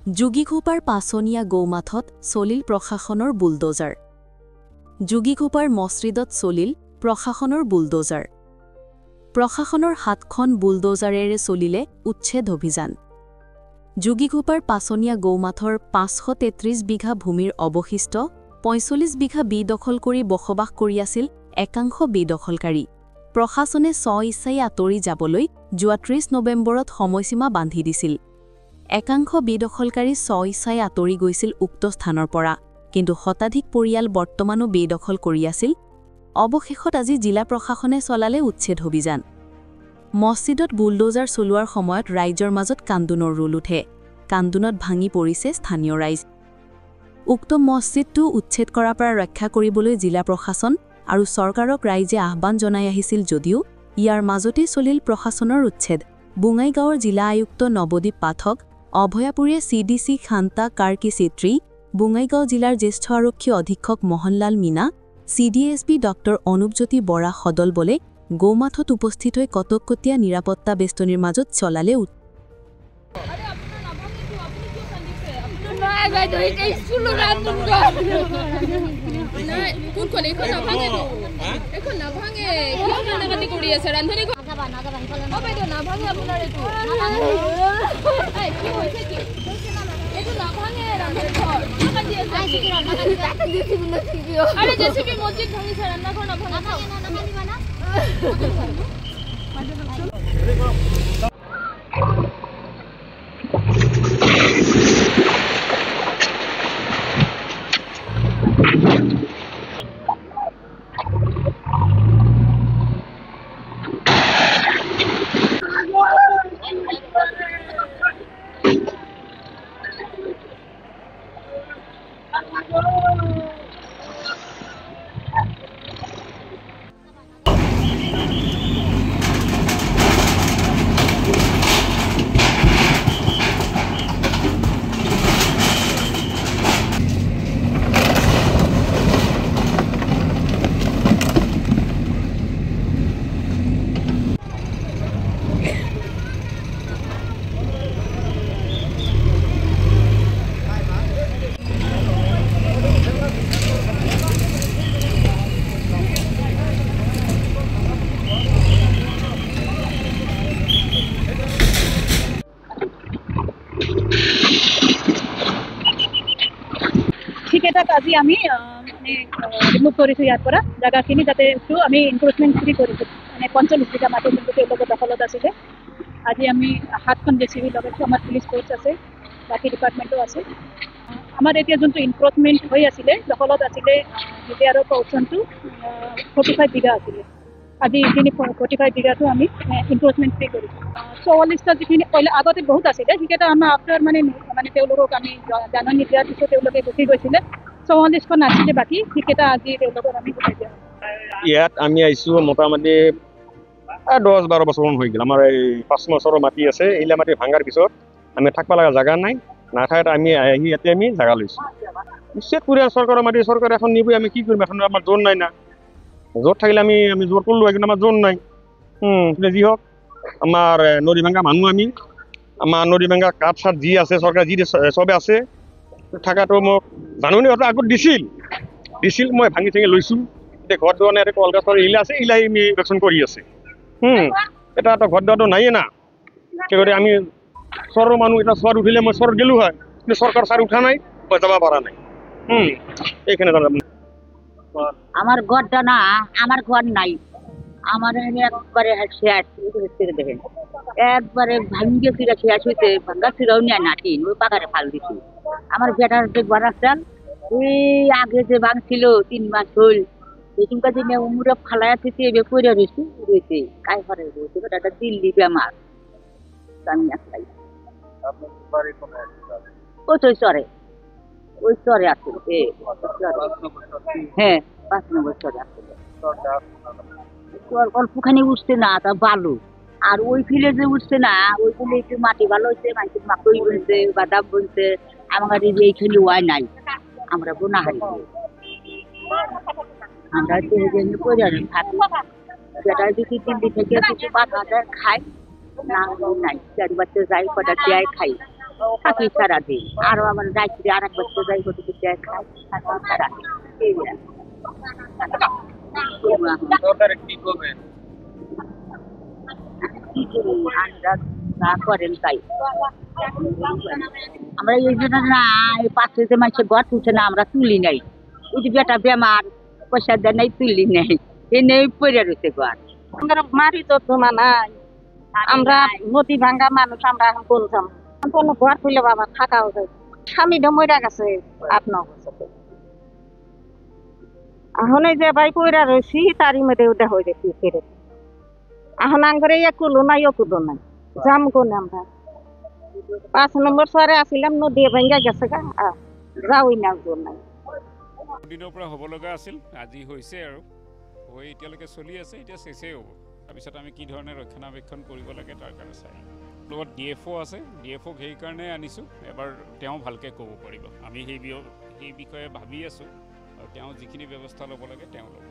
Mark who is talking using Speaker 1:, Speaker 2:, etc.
Speaker 1: যোগীঘোপাৰ পাছনীয়া গৌমাথত চলিল প্ৰশাসনৰ বুলডোজাৰ। যোগীঘোপাৰ মছজিদত চলিল প্ৰশাসনৰ বুলডোজাৰ। প্ৰশাসনৰ ৭খন বুলডোজাৰেৰে চলিলে উচ্ছেদ অভিযান। যোগীঘোপাৰ পাছনীয়া গৌমাথৰ ৫৩৩ বিঘা ভূমিৰ অৱশিষ্ট ৪৫ বিঘা বেদখল কৰি বসবাস কৰি আছিল একাংশ বেদখলকাৰী। প্ৰশাসনে স্ব-ইচ্ছাই আঁতৰি যাবলৈ যোৱা ৩০ নৱেম্বৰত সময়সীমা বান্ধি দিছিল। একাংশ বেদখলকাৰী স্ব-ইচ্ছাই আঁতৰি গৈছিল উক্ত স্থানৰ পৰা, কিন্তু শতাধিক পৰিয়াল বৰ্তমানো বেদখল কৰি আছিল। অৱশেষত আজি জিলা প্ৰশাসনে চলালে উচ্ছেদ অভিযান। মছজিদত বুলডোজাৰ চলোৱাৰ সময়ত ৰাইজৰ মাজত কান্দোনৰ ৰোল উঠে। কান্দোনত ভাঙি পৰিছে স্থানীয় ৰাইজ। উক্ত মছজিদটো উচ্ছেদ কৰাৰ পৰা ৰক্ষা কৰিবলৈ জিলা প্ৰশাসন আৰু চৰকাৰক ৰাইজে আহ্বান জনাই আহিছিল যদিও ইয়াৰ মাজতেই চলিল প্ৰশাসনৰ উচ্ছেদ। বঙাইগাঁৱৰ জিলা আয়ুক্ত নৱদ্বীপ পাঠক, অভয়াপুৰীয়া CDC খান্তা কাৰ্কি চেত্ৰী, বঙাইগাঁও জিলাৰ জ্যেষ্ঠ আৰক্ষী অধীক্ষক মোহনলাল মীনা, CDSP ডক্টৰ অনুপজ্যোতি বৰা সদল বলে গৌমাথত উপস্থিত হৈ কটকটীয়া নিৰাপত্তা বেষ্টনীৰ মাজত চলালে
Speaker 2: আজি আমি ৰিমুভ কৰিছোঁ ইয়াৰ পৰা জাগাখিনি, যাতে আমি এনক্ৰোচমেণ্ট ফ্ৰী কৰিছোঁ। ৪৫ বিঘা মাটি যোনটো তেওঁলোকৰ দখলত আছিলে। আজি আমি ৭খন JCB লগাইছোঁ। আমাৰ পুলিচ ফ'ৰ্চ আছে, বাকী ডিপাৰ্টমেণ্টো আছে। আমাৰ এতিয়া যোনটো এনক্ৰোচমেণ্ট হৈ আছিলে, দখলত আছিলে DPR পৰ্চনটো 45 বিঘা আছিলে। আজি এইখিনি 45 বিঘাটো আমি এনক্ৰোচমেণ্ট ফ্ৰী কৰিছোঁ। 44টা যিখিনি আগতে বহুত আছিলে, সেইকেইটা আমাৰ আফটাৰ মানে তেওঁলোকক আমি জাননী দিয়াৰ পিছত তেওঁলোকে গুচি গৈছিলে। 44খন আছিলে বাকী, সেইকেইটা আজি তেওঁলোকক আমি গুচাই দিয়া।
Speaker 3: ইয়াত আমি আহিছোঁ মোটামুটি 10-12 বছৰমান হৈ গ'ল। আমাৰ এই 5 বছৰৰ মাটি আছে। এইলা মাটি ভাঙাৰ পিছত আমি থাকিব লগা জেগা নাই, নাথাকাত আমি আহি ইয়াতে আমি জেগা লৈছোঁ। নিশ্চিত কৰি চৰকাৰৰ মাটি চৰকাৰে এখন নিবই, আমি কি কৰিম? এখন আমাৰ জোৰ নাই না। জোৰ থাকিলে আমি জোৰ কৰিলোঁ, কিন্তু আমাৰ জোৰ নাই। যি হওক, আমাৰ নদী ভাঙা মানুহ আমি, আমাৰ নদী ভাঙা কাঠ চাঠ যি আছে চৰকাৰে যি চবে আছে। থকাটো মোক জাননী আগত দিছিল, মই ভাঙি চাঙি লৈছোঁ। এতিয়া ঘৰ দুৱাৰ নাই, কলগছৰ ইলা আছে, ইলাই আমি ইলেকশ্যন কৰি আছে। এটা ঘৰ দুৱাৰটো নাইয়ে না। সেইগতিকে আমি চৰৰ মানুহ, এটা চৰ উঠিলে মই চৰত গ'লোঁ হয়, কিন্তু চৰকাৰ চাৰ উঠা নাই, মই যাব পৰা নাই। এইখিনি
Speaker 4: আমার ঘরটা না, আমার ঘর নাই। আমার একবারে শেষ দেখেন, একবারে ভাঙ্গে ফিরে শেষ হয়েছে। ভাঙ্গা ফিরাও নিয়ে নাটিন ওই পাকারে ফাল দিছি। আমার বেটার যে ঘর আসছেন, এই আগে যে ভাঙছিল 3 মাস হল, এখানকার দিনে উমরে ফালাইয়া থেকে এবার পড়ে রয়েছে কাই ঘরে রয়েছে। বেটাটা দিল্লি বেমার, আমি একলাই ওই চরে, ওই চরে আসছিল। হ্যাঁ, 5 নম্বর চরে আসছিল। অল্পখানি উঠছে না, তা বালু। আর ওই ফিলে যে উঠছে না, ওই ফিলে একটু মাটি ভালো হয়েছে, মানুষের মাকড়ি বলছে, বাদাম বলছে। আমার এইখানে ওয়াই নাই, আমরা বোনা হারি, আমরা থাকি। সেটা যদি দিল্লি থেকে কিছু 5,000 খাই, না নাই 4 বাচ্চা যাই, কটা দেয় খাই। থাকি সারাদিন আরো আমার রাত্রে আর এক বছর যাই করতে খাই থাকি সারাদিন এই আর।
Speaker 5: সরকার কি করবে?
Speaker 4: কি করবো আমরা যা করেন তাই আমরা এই জন্য না এই পাশে যে মানুষের ঘর তুলছে না আমরা তুলি নাই ওই যে বেটা বেমার পয়সা দেয় নাই তুলি নেই এ নেই পড়ে রয়েছে ঘর
Speaker 6: আমরা মারি তো নাই আমরা নদী ভাঙ্গা মানুষ আমরা এখন বলতাম কোনো ঘর খুলে বাবা থাকাও যায় স্বামীটা মরে গেছে 8-9 বছর এখন এই যে ভাই কইরা রয়েছি তারই মধ্যে ওটা হয়ে গেছি ফেরে এখন আঙ্গরে কুলো নাই ও কুলো নাই যাম কোনে আমরা 5 নম্বর সরে আসিলাম নদী ভাঙ্গা গেছে গা যাওই না জোর নাই
Speaker 7: দিনৰ পৰা হ'ব লগা আছিল আজি হৈছে আৰু হৈ এতিয়ালৈকে চলি আছে এতিয়া শেষেই হ'ব তাৰপিছত আমি কি ধৰণে ৰক্ষণাবেক্ষণ কৰিব লাগে তাৰ কাৰণে চাই লগত DFO আছে DFOক সেইকাৰণে আনিছোঁ এবাৰ তেওঁ ভালকৈ ক'ব পাৰিব আমি সেই বিষয়ে ভাবি আছোঁ আৰু তেওঁ যিখিনি ব্যৱস্থা ল'ব লাগে তেওঁ ল'ব